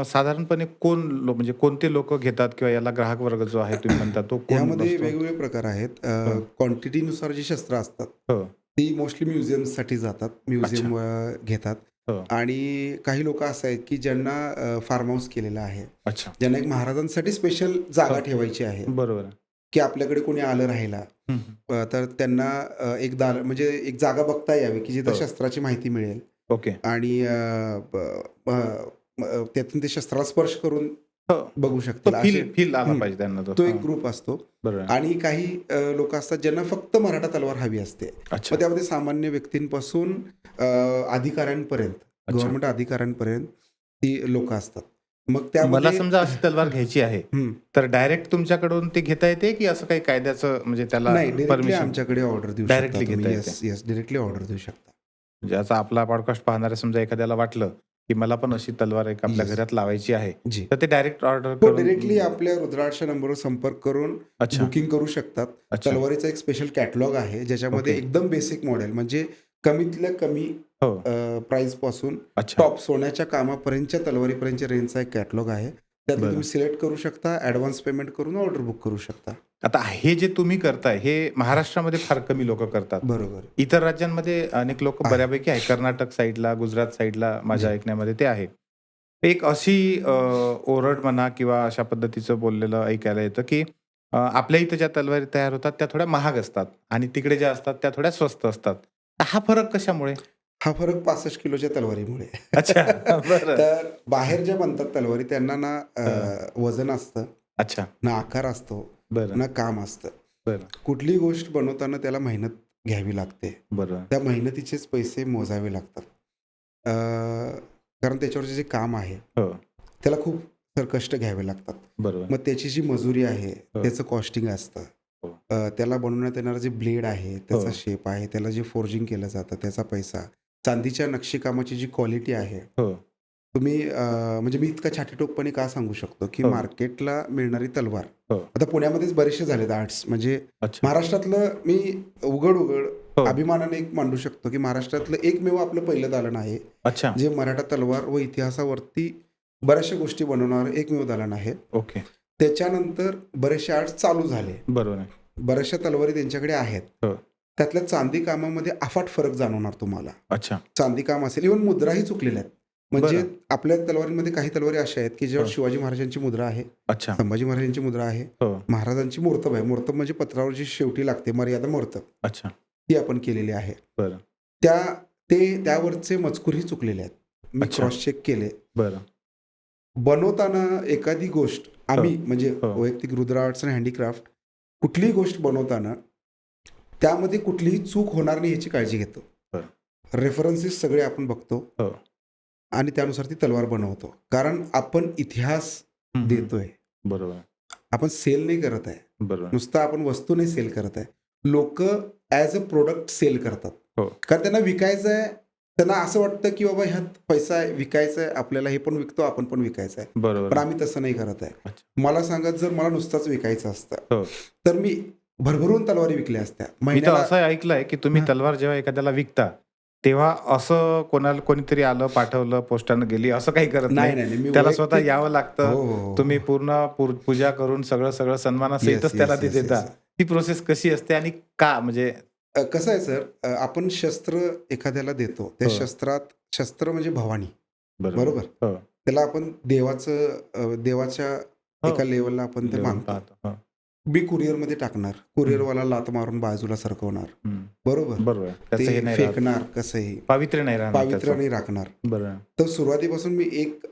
साधारणपणे म्हणजे कोणते लोक घेतात किंवा याला ग्राहक वर्ग जो आहे तुम्ही म्हणता तो कोण यामध्ये बसतो? वेगवेगळे प्रकार आहेत. हो. क्वांटिटीनुसार जी शस्त्र असतात, हो. ती मोस्टली म्युझियम्ससाठी जातात. म्युझियम घेतात. हो. आणि काही लोक असं आहेत, की ज्यांना फार्म हाऊस केलेलं आहे. अच्छा. ज्यांना एक महाराजांसाठी स्पेशल जागा हो. ठेवायची आहे. बरोबर. की आपल्याकडे कोणी आलं राहायला, हं, हं. तर त्यांना एक म्हणजे एक जागा बघता यावी की जिथं हो. शस्त्राची माहिती मिळेल ओके. आणि त्यातून ते शस्त्राला स्पर्श करून हो. बघू तो शकतील असे. फील फील आला हं. पाहिजे त्यांना तो. तो हां. एक ग्रुप असतो. बरोबर. आणि काही लोक असतात ज्यांना फक्त मराठा तलवार हवी असते. अच्छा. मग त्यामध्ये सामान्य व्यक्तींपासून अधिकाऱ्यांपर्यंत, अच्छा. गव्हर्नमेंट अधिकाऱ्यांपर्यंत ती लोक असतात. मग मला त्यामध्ये समजा अशी तलवार घ्यायची आहे, हं. तर डायरेक्ट तुमच्याकडून ते घेता येते, की असं काही कायद्याचं म्हणजे त्याला नाही, डायरेक्टली परमिशन आमच्याकडे ऑर्डर देऊ शकता डायरेक्टली घेता तुम्ही. येते? Yes, yes. डायरेक्टली ऑर्डर देऊ शकता. म्हणजे आता आपला पॉडकास्ट पाहणाऱ्या समजा एखाद्याला वाटलं, की मला पण अशी तलवार एक आपल्या येस. घरात लावायची आहे, जी. तर ते डायरेक्ट ऑर्डर हो, करून डायरेक्टली आपल्या रुद्राक्षच्या नंबरवर संपर्क करून अच्छा. बुकिंग करू शकतात. अच्छा. तलवारीचा एक स्पेशल कॅटलॉग आहे, ज्याच्यामध्ये ओके. एकदम बेसिक मॉडेल म्हणजे कमीतल्या कमी हो. प्राईसपासून अच्छा. टॉप सोन्याच्या कामापर्यंतच्या तलवारीपर्यंतच्या रेंजचा एक कॅटलॉग आहे. त्यातलं बरं. तुम्ही सिलेक्ट करू शकता, ॲडव्हान्स पेमेंट करून ऑर्डर बुक करू शकता. आता हे जे तुम्ही करताय, हे महाराष्ट्रामध्ये फार कमी लोकं करतात. बरोबर. इतर राज्यांमध्ये अनेक लोक आहे. बऱ्यापैकी आहे. कर्नाटक साईडला, गुजरात साईडला माझ्या जी. ऐकण्यामध्ये ते आहे. एक अशी ओरड म्हणा किंवा अशा पद्धतीचं बोललेलं ऐकायला येतं, की आपल्या इथं ज्या तलवारी तयार होतात त्या थोड्या महाग असतात आणि तिकडे ज्या असतात त्या थोड्या स्वस्त असतात. तर हा फरक कशामुळे? हा फरक 65 किलोच्या तलवारीमुळे. अच्छा. बरं. तर बाहेर ज्या बनतात तलवारी त्यांना ना वजन असतं, अच्छा. ना आकार असतो, बरं. ना काम असतं. बरं. कुठलीही गोष्ट बनवताना त्याला मेहनत घ्यावी लागते. बरं. त्या मेहनतीचेच पैसे मोजावे लागतात. कारण त्याच्यावरचे जे काम आहे, हो. त्याला खूप कष्ट घ्यावे लागतात. बरोबर. मग त्याची जी मजुरी आहे, हो. त्याचं कॉस्टिंग असतं. हो. त्याला बनवण्यात येणारं जे ब्लेड आहे, त्याचा हो. शेप आहे, त्याला जे फोर्जिंग केलं जातं, त्याचा पैसा, चांदीच्या नक्षीकामाची जी क्वालिटी आहे, हो. तुम्ही म्हणजे मी इतका छाटीटोपपणे का सांगू शकतो, की हो. मार्केटला मिळणारी तलवार, हो. आता पुण्यामध्येच बरेचसे झालेत आर्ट्स. म्हणजे अच्छा. महाराष्ट्रातलं मी उघड हो. अभिमानाने एक मांडू शकतो, की महाराष्ट्रातलं एकमेव आपलं पहिलं दालन आहे, अच्छा. जे मराठा तलवार व इतिहासावरती बऱ्याचशा गोष्टी बनवणारं एकमेव दालन आहे. ओके. त्याच्यानंतर बरेचसे आर्ट्स चालू झाले. बरोबर आहे. बऱ्याचशा तलवारी त्यांच्याकडे आहेत. हो. त्यातल्या चांदी कामामध्ये अफाट फरक जाणवणार तुम्हाला. अच्छा. चांदी काम असेल, इव्हन मुद्राही चुकलेल्या आहेत. म्हणजे बरं. आपल्या तलवारींमध्ये काही तलवारी अशा आहेत, की ज्यावर हो. शिवाजी महाराजांची मुद्रा आहे, अच्छा. संभाजी महाराजांची मुद्रा आहे, हो. महाराजांची मूर्तब आहे. मूर्तब म्हणजे पत्रावर जी शेवटी लागते, मर्यादा मूर्तब, अच्छा. ती आपण केलेली आहे. बरं. त्यावरचे मजकूरही चुकलेले आहेत. मी अच्छा. क्रॉस चेक केले. बरं. बनवताना एखादी गोष्ट आम्ही म्हणजे हो. वैयक्तिक रुद्रा आर्ट्स आणि हँडीक्राफ्ट कुठलीही गोष्ट बनवताना त्यामध्ये कुठलीही चूक होणार नाही याची काळजी घेतो. बरं. रेफरन्सेस सगळे आपण बघतो हो. आणि त्यानुसार ती तलवार बनवतो. कारण आपण इतिहास हं, हं. देतोय. बरोबर. आपण सेल नाही करत आहे. बरोबर. नुसतं आपण वस्तू नाही सेल करत आहे. लोकं ॲज अ प्रोडक्ट सेल करतात. हो. कारण त्यांना विकायचं आहे. त्यांना असं वाटतं, की बाबा ह्यात पैसा आहे, विकायचं आहे, आपल्याला हे पण विकतो, आपण पण विकायचं आहे. बरोबर. पण आम्ही तसं नाही करत आहे. अच्छा. मला सांगा, जर मला नुसताच विकायचं असतं, हो. तर मी भरभरून तलवारी विकल्या असत्या. मी तर महिन्याला असं ऐकलंय, की तुम्ही हां. तलवार जेव्हा एखाद्याला विकता, तेव्हा असं कोणीतरी आलं, पाठवलं, पोस्टानं गेली असं काही करत नाही, नाही. नाही, नाही. मी त्याला स्वतः वैयक्तिक यावं हो, लागतं. हो, हो. तुम्ही पूर्ण पूजा करून सगळं येस, सन्मानासहितच त्याला येस, ते येस, देता. येस. ती प्रोसेस कशी असते आणि का म्हणजे कसं आहे सर, आपण शस्त्र एखाद्याला देतो. त्या हो. शस्त्र म्हणजे भवानी. बरोबर. बरोबर? हो. त्याला आपण देवाच्या हो. एका लेव्हलला आपण ते लेवल मानतो. पाहतो. हो. मी कुरिअरमध्ये टाकणार. कुरिअरवाला लाथ मारून बाजूला सरकवणार. हं. बरोबर? बरोबर. त्याचं हे ते नाही राहत. फेकणार कसंही. पावित्र्य नाही राहणार पावित्र्य त्याचं. नाही राखणार. बरोबर. तर सुरुवातीपासून मी एक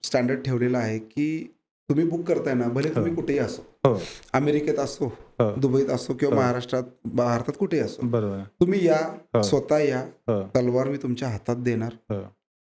स्टँडर्ड ठेवलेला आहे, की तुम्ही बुक करताय ना, भले तुम्ही हो. कुठेही असो. हो. अमेरिकेत असो, हो. दुबईत असो किंवा हो. महाराष्ट्रात, भारतात कुठेही असो. बरोबर. तुम्ही या, हो. स्वतः या. हो. तलवार मी तुमच्या हातात देणार. हो.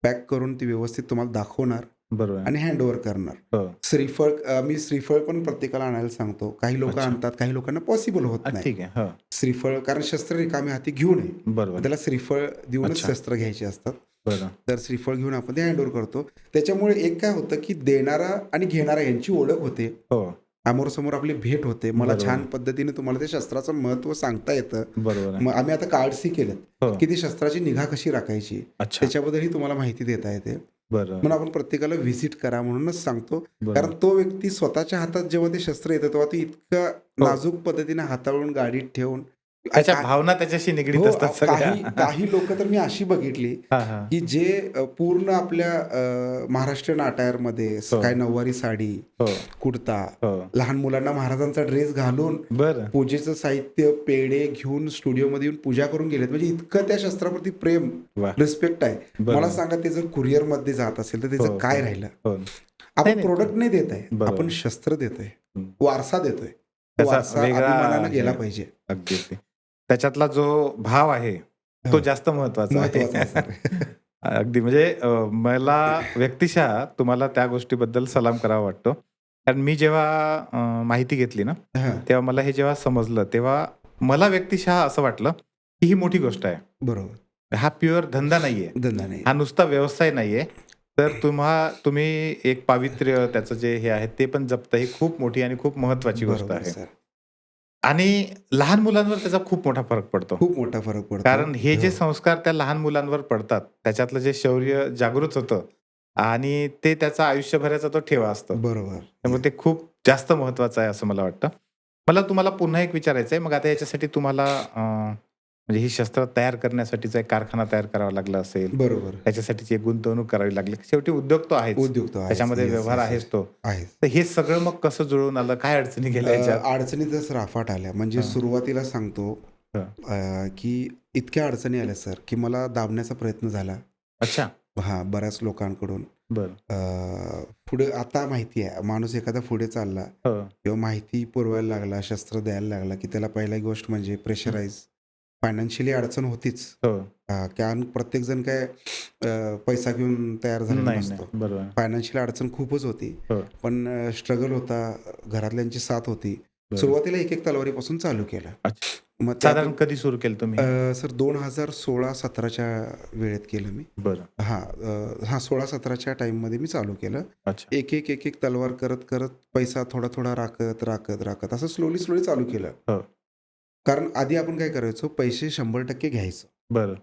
पॅक करून ती व्यवस्थित तुम्हाला दाखवणार बरोबर. आणि हँडओव्हर करणार. हो. मी श्रीफळ पण प्रत्येकाला आणायला सांगतो. काही लोकं अच्छा. आणतात, काही लोकांना पॉसिबल होत नाही. ठीक आहे. हो. श्रीफळ, कारण शस्त्र रिकामे हाती घेऊ नये. बरोबर. त्याला श्रीफळ देऊनच अच्छा. शस्त्र घ्यायची असतात. बरं. तर श्रीफळ घेऊन आपण ते हँडओव्हर करतो. त्याच्यामुळे एक काय होतं, की देणारा आणि घेणारा यांची ओळख होते. हो. समोरासमोर आपली भेट होते. मला बरोबर. छान पद्धतीने तुम्हाला त्या शस्त्राचं महत्त्व सांगता येतं. बरोबर आहे. मग आम्ही आता कार्ड्सही केलेत, हो. की ती शस्त्राची निगा कशी राखायची, अच्छा. त्याच्याबद्दलही तुम्हाला माहिती देता येते. बरं. म्हणून आपण प्रत्येकाला व्हिजिट करा म्हणूनच सांगतो. बरोबर. कारण तो व्यक्ती स्वतःच्या हातात जेव्हा ते शस्त्र येतं, तेव्हा ते इतकं नाजूक पद्धतीने हाताळून गाडीत ठेवून त्याच्या का भावना त्याच्याशी निगडीत हो, असतात सगळ्या. काही काही लोकं तर मी अशी बघितली, हां, हां. की जे पूर्ण आपल्या महाराष्ट्रीयन अटायरमध्ये हो, काय नऊवारी साडी, हो, कुर्ता, हो. लहान मुलांना महाराजांचा ड्रेस घालून बरं. पूजेचं साहित्य, पेढे घेऊन स्टुडिओमध्ये येऊन पूजा करून गेलेत. म्हणजे इतकं त्या शस्त्राप्रती प्रेम, वाह! रिस्पेक्ट आहे. मला बरोबर. सांगा ते जर कुरिअरमध्ये जात असेल तर हो, त्याचं काय हो, राहिलं? हो. नाही, आपण नाही. प्रोडक्ट नाही देत आहे. बरोबर. आपण शस्त्र देतोय. हं. वारसा देतोय. तो त्याचा वारसा वेगळा अभिमानानं हे गेला पाहिजे. अगदी, अगदी. त्याच्यातला जो भाव आहे, तो हो. जास्त महत्त्वाचा आहे. महत्वाचा आहे सर. अगदी म्हणजे मला व्यक्तिशः तुम्हाला त्या गोष्टीबद्दल सलाम करावा वाटतो. कारण मी जेव्हा माहिती घेतली ना, हां, तेव्हा मला हे जेव्हा समजलं, तेव्हा मला व्यक्तिशः असं वाटलं, की ही मोठी गोष्ट आहे. बरोबर. हा प्युअर धंदा नाहीये. धंदा नाही. हा नुसता व्यवसाय नाहीये. तर तुम्ही एक पावित्र्य त्याचं जे हे आहे ते पण जपता, ही खूप मोठी आणि खूप महत्त्वाची गोष्ट बरोबर आहे. सर. आणि लहान मुलांवर त्याचा खूप मोठा फरक पडतो. खूप मोठा फरक पडतो. कारण हे जे हो. संस्कार त्या लहान मुलांवर पडतात, त्याच्यातलं जे शौर्य जागृत होतं आणि ते त्याचा आयुष्यभराचा तो ठेवा असतो. बरोबर. त्यामुळे ते खूप जास्त महत्त्वाचं आहे असं मला वाटतं. मला तुम्हाला पुन्हा एक विचारायचं आहे. मग आता याच्यासाठी तुम्हाला म्हणजे ही शस्त्र तयार करण्यासाठीचा एक कारखाना तयार करावा लागला असेल. बरोबर. त्याच्यासाठीची एक गुंतवणूक करावी लागली. शेवटी उद्योग तो आहेच. उद्योग तो आहेच. त्याच्यामध्ये येस, व्यवहार येस, आहेच येस. तो. आहेच. तर हे सगळं मग कसं जुळून आलं? काय अडचणी गेल्या याच्यात? अडचणी तर सराफाट आल्या. म्हणजे हां. सुरुवातीला सांगतो हं. की इतक्या अडचणी आल्या सर, की मला दाबण्याचा प्रयत्न झाला. अच्छा. हां, बऱ्याच लोकांकडून. बरं. पुढे आता माहिती आहे, माणूस एखादा पुढे चालला हो. किंवा माहिती पुरवायला लागला, शस्त्र द्यायला लागला, की त्याला पहिली गोष्ट म्हणजे प्रेशराईज, फायनान्शियली अडचण होतीच. हो. कारण प्रत्येकजण काय पैसा घेऊन तयार झालेला नाही, नसतो. नाही. बरोबर. फायनान्शियल अडचण खूपच होती. हो. पण स्ट्रगल होता, घरातल्यांची साथ होती. बरं. सुरुवातीला एक तलवारीपासून चालू केलं. अच्छा. मग साधारण त्यातून कधी सुरू केलं तुम्ही? सर 2016-17च्या वेळेत केलं मी. बरं. हां, 16-17च्या टाईममध्ये मी चालू केलं. अच्छा. एक तलवार करत पैसा थोडा राखत असं स्लोली चालू केलं. हो. कारण आधी आपण काय करायचो, पैसे 100% घ्यायचो. बरं.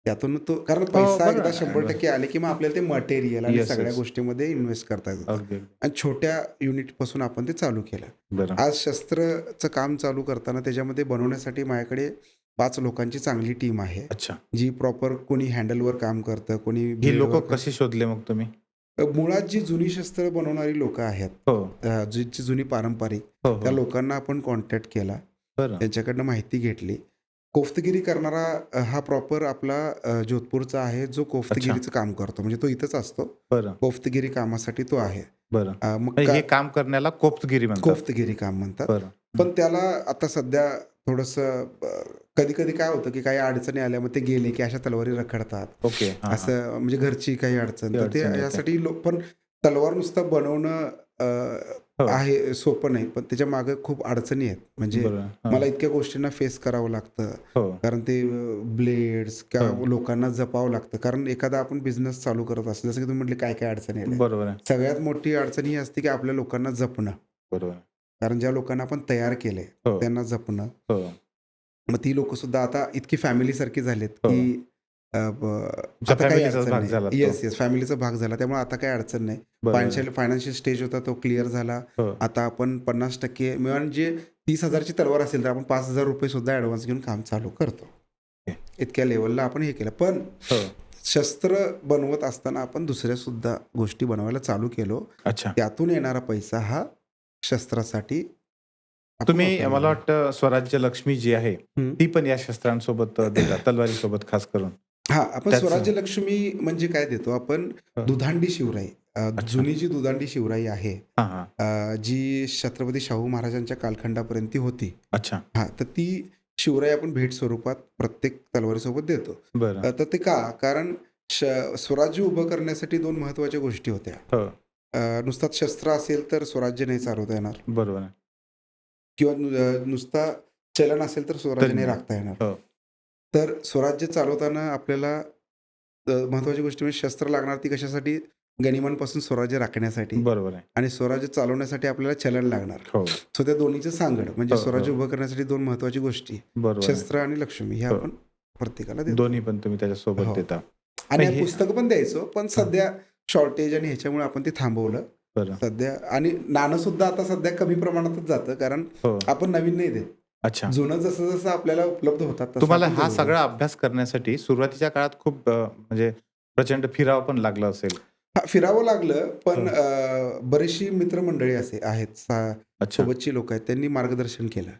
त्यातून तो कारण हो, पैसा बरोबर एकदा आहे. 100% आले, की मग आपल्याला ते मटेरियल आणि येस, सगळ्या येस. गोष्टीमध्ये इन्व्हेस्ट करता येत होतं. अगदी, अगदी. आणि छोट्या युनिटपासून आपण ते चालू केलं. बरं. आज शस्त्रचं काम चालू करताना त्याच्यामध्ये बनवण्यासाठी माझ्याकडे 5 लोकांची चांगली टीम आहे. अच्छा. जी प्रॉपर कोणी हँडलवर काम करतं, कोणी ही ब्लेडवर लोकं करतं. कशी शोधले मग तुम्ही? मुळात जी जुनी शस्त्र बनवणारी लोकं आहेत, हो. जी जुनी पारंपरिक, हो, त्या हो. लोकांना आपण कॉन्टॅक्ट केला. बरं. त्यांच्याकडनं माहिती घेतली. कोफ्तगिरी करणारा हा प्रॉपर आपला जोधपूरचा आहे, जो कोफ्तगिरीचं काम करतो. म्हणजे तो इथंच असतो. बरं. कोफ्तगिरी कामासाठी तो आहे. बरं. मग म्हणजे हे काम करण्याला कोफ्तगिरी म्हणतात. कोफ्तगिरी काम म्हणतात. बरं. पण त्याला आता सध्या थोडंसं कधी-कधी काय होतं, की काही अडचणी आल्या, मग ते गेले, की अशा तलवारी रखडतात. ओके. हां, हां. असं म्हणजे घरची काही अडचण. ती तर ते अडचण येते. यासाठी पण तलवार नुसतं बनवणं हो. आहे सोपं नाही. पण त्याच्या मागे खूप अडचणी आहेत. म्हणजे बरं. हां. मला इतक्या गोष्टींना फेस करावं लागतं. हो. कारण ते ब्लेड्स किंवा हो. लोकांना जपावं लागतं. कारण एखादा आपण बिझनेस चालू करत असतो, जसं की तुम्ही म्हटले काय-काय अडचणी आल्या. बरोबर आहे. सगळ्यात मोठी अडचण ही असते, की आपल्या लोकांना जपणं. बरोबर. कारण ज्या लोकांना आपण तयार केलंय, हो. त्यांना जपणं. हो. मग ती लोकं सुद्धा आता इतकी फॅमिलीसारखी झालेत, हो. की तुमच्या आता काही फॅमिलीचाच अडचण भाग नाही. झाला तो. येस, फॅमिलीचा भाग झाला. त्यामुळे आता काही अडचण नाही. बरोबर. फायनान्शियल स्टेज होता तो क्लिअर झाला. हो. आता आपण 50% म्हणजे 30,000ची तलवार असेल तर आपण ₹5,000 सुद्धा ॲडव्हान्स घेऊन काम चालू करतो. ओके. इतक्या लेव्हलला आपण हे केलं. पण हो. शस्त्र बनवत असताना आपण दुसऱ्या सुद्धा गोष्टी बनवायला चालू केलो. अच्छा. त्यातून येणारा पैसा हा शस्त्रासाठी आपण तुम्ही वापरला. मला वाटतं स्वराज्य लक्ष्मी जी आहे, हं. ती पण या शस्त्रांसोबत देतात, तलवारीसोबत खास करून. हां, आपण त्याचं स्वराज्य लक्ष्मी म्हणजे काय देतो आपण? हं. दुधांडी शिवराई. अच्छा. जुनी जी दुधांडी शिवराई आहे, हां, हां. जी छत्रपती शाहू महाराजांच्या कालखंडापर्यंत ती होती. अच्छा. हां, तर ती शिवराई आपण भेट स्वरूपात प्रत्येक तलवारीसोबत देतो. बरं. तर ते का? कारण स्वराज्य उभं करण्यासाठी 2 महत्त्वाच्या गोष्टी होत्या. हो. नुसताच शस्त्र असेल तर स्वराज्य नाही चालवता येणार बरोबर आहे. किंवा नुसता चलन असेल तर स्वराज्य तरी नाही नाही. राखता येणार. हो. तर स्वराज्य चालवताना आपल्याला महत्त्वाची गोष्ट म्हणजे शस्त्र लागणार ती कशासाठी? गनिमांपासून स्वराज्य राखण्यासाठी बरोबर आहे. आणि स्वराज्य चालवण्यासाठी आपल्याला चलन लागणार. हो. सो त्या दोन्हीचं सांगड म्हणजे हो, स्वराज्य हो. उभं करण्यासाठी 2 महत्त्वाची गोष्टी बरोबर आहे. शस्त्र आणि लक्ष्मी हे हो. आपण प्रत्येकाला देतो. दोन्ही पण तुम्ही त्याच्यासोबत हो. देता. आणि हे पुस्तकं पण द्यायचो, पण सध्या शॉर्टेज आणि ह्याच्यामुळे आपण ते थांबवलं. बरं. सध्या आणि नाणं सुद्धा आता सध्या कमी प्रमाणातच जातं कारण हो. आपण नवीन नाही देत. अच्छा. जुनं जसं-जसं आपल्याला उपलब्ध होतात तसं तुम्हाला आपण हा जवळ सगळा अभ्यास करण्यासाठी सुरुवातीच्या काळात खूप म्हणजे प्रचंड फिरावं पण लागलं असेल. हां, फिरावं लागलं, पण हं. बरीचशी मित्रमंडळी असे आहेत, अच्छा, सोबतची लोकं आहेत, त्यांनी मार्गदर्शन केलं.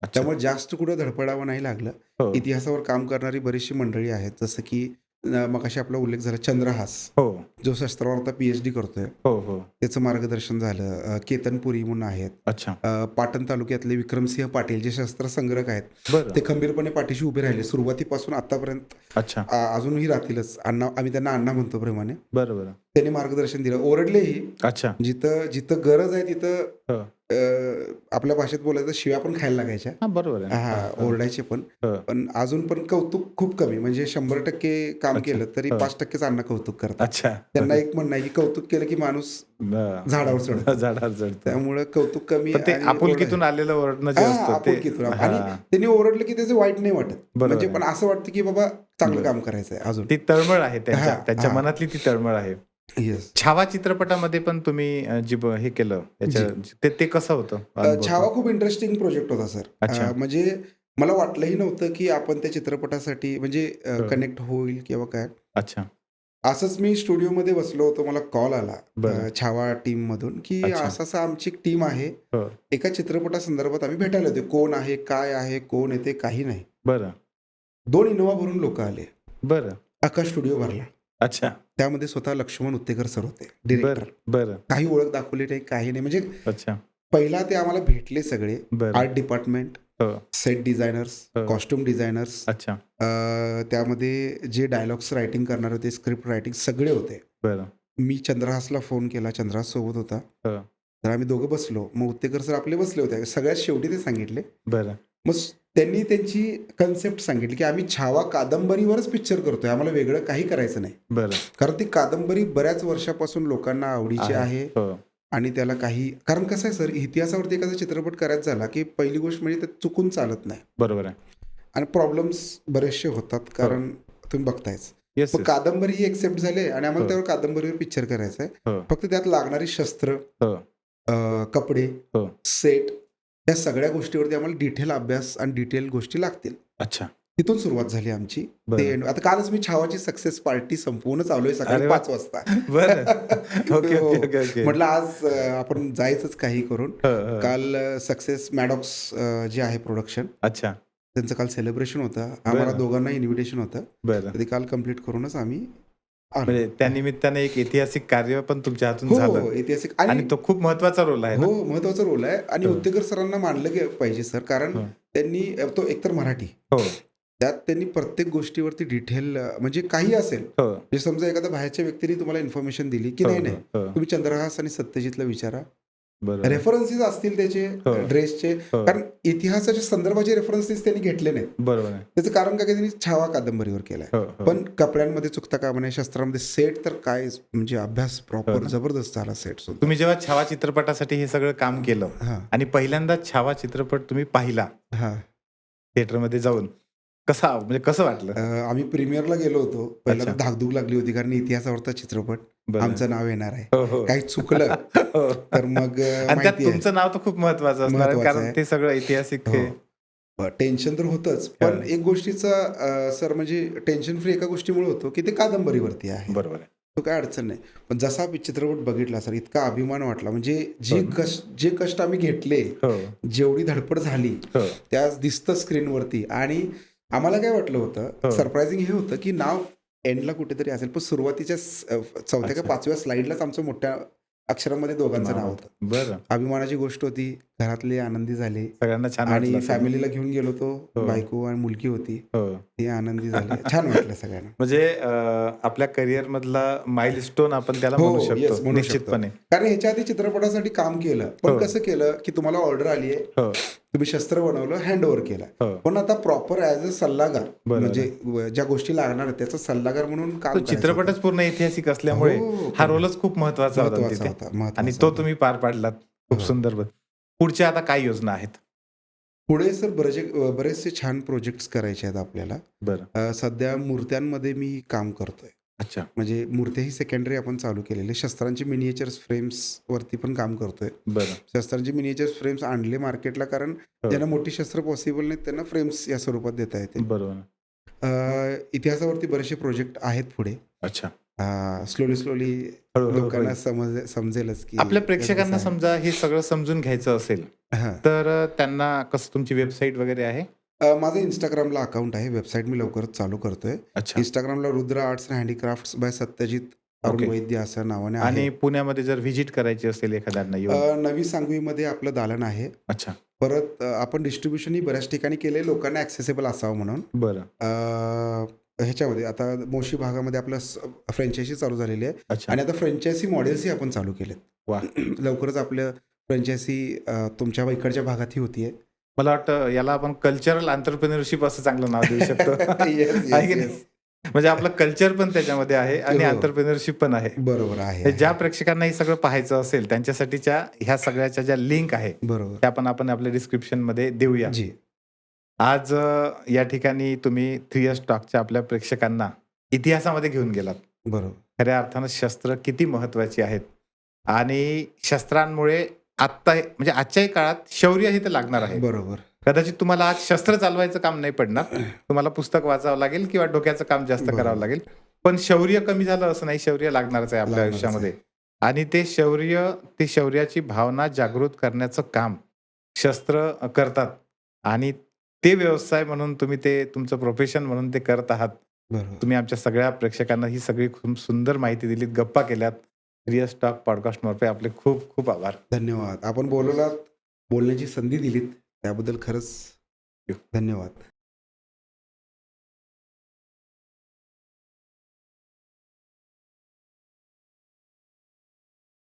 अच्छा. त्यामुळे जास्त कुठं धडपडावं नाही लागलं. हो, इतिहासावर काम करणारी बरीचशी मंडळी आहेत, जसं की मगाशी आपला उल्लेख झाला चंद्रहास, हो, जो शस्त्रावर आता पी-एच-डी करतोय. हो, हो. त्याचं मार्गदर्शन झालं. केतन पुरी म्हणून आहेत. अच्छा. पाटण तालुक्यातले विक्रमसिंह पाटील जे शस्त्रसंग्रहक आहेत, बरं. ते खंबीरपणे पाठीशी उभे राहिले. सुरुवातीपासून आतापर्यंत अच्छा. अजूनही राहतीलच. अण्णा, आम्ही त्यांना अण्णा म्हणतो प्रेमाने. बरं, बरं. त्यांनी मार्गदर्शन दिलं. ओरडलेही. अच्छा. जिथं जिथं गरज आहे तिथं हं. आपल्या भाषेत बोलायचं शिव्या पण खायला लागायच्या. हां, बरोबर आहे ना. हां, हां, हं, ओरडायचे पण. हं. पण अजून पण कौतुक खूप कमी. म्हणजे 100% काम अच्छा. केलं तरी हं. 5%च अण्णा कौतुक करतात. अच्छा. त्यांना एक म्हणणं आहे की कौतुक केलं की माणूस झाडावर चढतो. झाडावर चढतो. त्यामुळं कौतुक कमी पण ते आणि आपुलकीतून आलेलं ओरडणं जे हां, असतं ते आपुलकीतून आणि हां, त्यांनी ओरडलं की त्याचं वाईट नाही वाटत. बरोबर म्हणजे आहे. पण असं वाटतं की बाबा चांगलं बरं. काम करायचं आहे अजून. ती तळमळ आहे त्यांच्या हां, त्यांच्या हां. मनातली ती तळमळ आहे. येस. छावा चित्रपटामध्ये पण तुम्ही हे केलं जी. त्याच्या ते ते कसं होतं अनुभव तो? छावा खूप इंटरेस्टिंग प्रोजेक्ट होता सर. अच्छा. म्हणजे मला वाटलंही नव्हतं की आपण त्या चित्रपटासाठी म्हणजे हं. कनेक्ट होईल किंवा काय. अच्छा. असंच मी स्टुडिओमध्ये बसलो होतो. मला कॉल आला बरं. छावा टीममधून की अच्छा. असं-असं आमची एक टीम आहे. हो. एका चित्रपटासंदर्भात आम्ही भेटायला होते. कोण आहे, काय आहे, कोण येते, काही नाही. बरं, 2 इनोव्हा भरून लोकं आले. बरं. अख्खा स्टुडिओ भरला. अच्छा. त्यामध्ये स्वतः लक्ष्मण उत्तेकर सर होते, बरं, डिरेक्टर. बरं. काही ओळख दाखवली नाही, काही नाही. म्हणजे अच्छा. पहिला ते आम्हाला भेटले सगळे. बरं. आर्ट डिपार्टमेंट, हो, सेट डिझायनर्स, हो. कॉस्ट्यूम डिझायनर्स, अच्छा. त्यामध्ये जे डायलॉग्स रायटिंग करणार होते, स्क्रिप्ट रायटिंग सगळे होते. बरं. मी चंद्रहासला फोन केला. चंद्रहास सोबत होता. हो. तर आम्ही दोघं बसलो. मग उत्तेकर सर आपले बसले होते. सगळ्यात शेवटी ते सांगितले. बरं. मग त्यांनी त्यांची कन्सेप्ट सांगितली, की आम्ही छावा कादंबरीवरच पिक्चर करतोय. आम्हाला वेगळं काही करायचं नाही. बरं. कारण ती कादंबरी बऱ्याच वर्षापासून लोकांना आवडीची आहे. हो. आणि त्याला काही कारण कसं आहे सर, इतिहासावरती एखादा चित्रपट करायचा झाला, की पहिली गोष्ट म्हणजे त्यात चुकून चालत नाही. बरोबर आहे. आणि प्रॉब्लेम्स बरेचसे होतात. कारण तुम्ही बघतायच. येस, मग येस. कादंबरी ही एक्सेप्ट झाली आणि आम्हाला हो. त्यावर कादंबरीवर पिक्चर करायचा आहे. हो, फक्त त्यात लागणारी शस्त्र, हो, कपडे, हो. सेट, या सगळ्या गोष्टीवरती आम्हाला डिटेल अभ्यास आणि डिटेल गोष्टी लागतील. अच्छा. तिथून सुरुवात झाली आमची. बरं. आता कालच मी छावाची सक्सेस पार्टी संपवूनच आलोय अरे सकाळी वाह! 5 वाजता. बरं. ओके, हो. Okay, okay, okay. म्हटलं आज आपण जायचंच काही करून. हं, हं. काल सक्सेस मॅडॉक्स जे आहे प्रोडक्शन, अच्छा. त्यांचं काल सेलिब्रेशन होतं. आम्हाला बरं. दोघांना इन्व्हिटेशन होतं. बरं. तर ते काल कंप्लीट करूनच आम्ही आलो. म्हणजे त्या निमित्ताने एक ऐतिहासिक कार्य पण तुमच्या हातून हो, झालं ऐतिहासिक आणि आणि तो खूप महत्वाचा रोल आहे ना? हो, महत्वाचा रोल आहे आणि हो. उत्तेकर सरांना मानलं पाहिजे सर. कारण हो. त्यांनी तो एकतर मराठी, हो, त्यात त्यांनी प्रत्येक गोष्टीवरती डिटेल म्हणजे काही असेल. हो, म्हणजे समजा एखाद्या बाहेरच्या व्यक्तीने तुम्हाला इन्फॉर्मेशन दिली, की हो, नाही, हो, नाही. हो. तुम्ही चंद्रहास आणि सत्यजितला विचारा. बरोबर. रेफरन्सेस असतील त्याचे, हो. ड्रेसचे. हो. कारण इतिहासाच्या संदर्भाचे रेफरन्सेस त्यांनी घेतले नाहीत. बरोबर आहे. त्याचं कारण काय, त्यांनी छावा कादंबरीवर केलाय. हो, हो. पण कपड्यांमध्ये चुकता कामा नये, शस्त्रामध्ये सेट तर काय म्हणजे अभ्यास हो प्रॉपर ना. जबरदस्त झाला सेट सुद्धा. तुम्ही जेव्हा छावा चित्रपटासाठी हे सगळं काम केलं हां, आणि पहिल्यांदा छावा चित्रपट तुम्ही पाहिला हां. थिएटरमध्ये जाऊन म्हणजे कसं वाटलं? आम्ही प्रीमियरला गेलो होतो. पहिला तर अच्छा. धाकधूक लागली होती कारण इतिहासावरचा चित्रपट. बरं. आमचं नाव येणार आहे. हो, हो. काही चुकलं हो. तर मग आणि त्यात माहिती आहे. तुमचं नाव तर खूप महत्वाचं असणार आहे, महत्वाचं कारण आहे. ते सगळं ऐतिहासिक हे टेन्शन तर होतंच. पण हां. एक गोष्टीचं सर म्हणजे टेन्शन फ्री एका गोष्टीमुळे होतो, की ते कादंबरीवरती आहे. बरोबर आहे. तो काय अडचण नाही. पण जसा चित्रपट बघितला सर, इतका अभिमान वाटला. म्हणजे जे कष्ट आम्ही घेतले, हो, जेवढी धडपड झाली, हो, ते आज दिसतं स्क्रीनवरती. आणि आम्हाला काय वाटलं होतं, हो. सरप्रायझिंग हे होतं, की नाव एंडला कुठेतरी असेल, पण सुरुवातीच्या 4थ्या का अच्छा. 5व्या स्लाईडलाच आमचं मोठ्या अक्षरामध्ये दोघांचं नाव होतं. बरं. अभिमानाची गोष्ट होती. घरातले आनंदी झाले सगळ्यांना छान आणि वाटलं असेल. फॅमिलीला घेऊन गेलो होतो. हो. बायको आणि मुलगी होती. हो. ती आनंदी झाली. छान वाटलं सगळ्यांना. म्हणजे आपल्या करिअर मधला माइलस्टोन आपण त्याला हो, म्हणू येस, शकतो म्हणू निश्चितपणे. शकतो. कारण ह्याच्या आधी चित्रपटासाठी काम केलं. पण हो. कसं केलं, की तुम्हाला ऑर्डर आली आहे, हो, तुम्ही शस्त्र बनवलं, हँडओव्हर केलं. हो. पण आता प्रॉपर ॲज अ सल्लागार, बरोबर. म्हणजे ज्या गोष्टी लागणार आहेत त्याचा सल्लागार म्हणून काम तो करायचं चित्रपटच होतं. पूर्ण ऐतिहासिक असल्यामुळे हो, हा रोलच खूप महत्वाचा होता महत्वाचा तिथे. होता, आणि महत्वाचा तो होता. तुम्ही पार पाडलात. खूप हो. सुंदर. पुढच्या आता काय योजना आहेत? पुढे सर बरेचसे छान प्रोजेक्ट्स करायचे आहेत आपल्याला. बरं. सध्या मूर्त्यांमध्ये मी काम करतोय. अच्छा. म्हणजे मूर्त्याही सेकंडरी आपण चालू केलेले. शस्त्रांची मिनिएचर्स फ्रेम्सवरती पण काम करतोय. बरं. शस्त्रांची मिनिएचर्स फ्रेम्स आणले मार्केटला, कारण हो. ज्यांना मोठी शस्त्र पॉसिबल नाहीत त्यांना फ्रेम्स या स्वरूपात देता येते. बरोबर. इतिहासावरती बरेचसे प्रोजेक्ट आहेत पुढे. अच्छा. स्लोली हळू-हळू लोकांना होईल. समजेलच की आपल्या यात कसं प्रेक्षकांना आहे. समजा हे सगळं समजून घ्यायचं असेल, हां. तर त्यांना कसं तुमची वेबसाईट वगैरे आहे? माझं Instagramला अकाउंट आहे. वेबसाईट मी लवकरच चालू करतोय. अच्छा. Instagramला Rudra arts and handicrafts by Satyajit Arun okay. Vaidya असं नावाने आहे. आणि पुण्यामध्ये जर व्हिजिट करायची असेल एखाद्यांना येऊन? नवी सांगवीमध्ये आपलं दालन आहे. अच्छा. परत आपण डिस्ट्रिब्युशनही बऱ्याच ठिकाणी केले, लोकांना ॲक्सेसिबल असावं म्हणून. बरं. ह्याच्यामध्ये आता मोशी भागामध्ये आपलं फ्रँचायझी चालू झालेली आहे अच्छा. आणि आता फ्रँचायझी मॉडेल्सही आपण चालू केलेत. वाह! लवकरच आपलं फ्रँचायझी तुमच्या इकडच्या भागातही होतीये. मला वाटतं याला आपण कल्चरल एंटरप्रेन्योरशिप असं चांगलं नाव देऊ शकतो. येस, आहे की येस, नाही? येस. म्हणजे आपलं कल्चर पण त्याच्यामध्ये आहे आणि हो. एंटरप्रेन्योरशिप पण आहे. बरोबर आहे. हे ज्या प्रेक्षकांना हे सगळं पाहायचं असेल त्यांच्यासाठीच्या ह्या सगळ्याच्या ज्या लिंक आहे, बरोबर. त्या पण आपण आपल्या डिस्क्रिप्शनमध्ये देऊया. जी. आज या ठिकाणी तुम्ही 3 इयर्स टॉकच्या आपल्या प्रेक्षकांना इतिहासामध्ये घेऊन गेलात. बरोबर. खऱ्या अर्थानं शस्त्र किती महत्त्वाची आहेत आणि शस्त्रांमुळे आत्ता म्हणजे आजच्याही काळात शौर्य हे तर लागणार आहे. बरोबर. कदाचित तुम्हाला आज शस्त्र चालवायचं काम नाही पडणार. तुम्हाला पुस्तक वाचावं लागेल किंवा डोक्याचं काम जास्त बरोबर. करावं लागेल. पण शौर्य कमी झालं असं नाही, शौर्य लागणारच आहे आपल्या लागणारच आयुष्यामध्ये. आणि ते शौर्याची भावना जागृत करण्याचं काम शस्त्र करतात आणि ते व्यवसाय म्हणून तुम्ही ते तुमचं प्रोफेशन म्हणून ते करत आहात. बरोबर. तुम्ही आमच्या सगळ्या प्रेक्षकांना ही सगळी खूप सुंदर माहिती दिलीत, गप्पा केल्यात. रिअल टॉक पॉडकास्टमार्फे आपले खूप खूप आभार. धन्यवाद. आपण बोलण्याची संधी दिलीत त्याबद्दल खरंच धन्यवाद.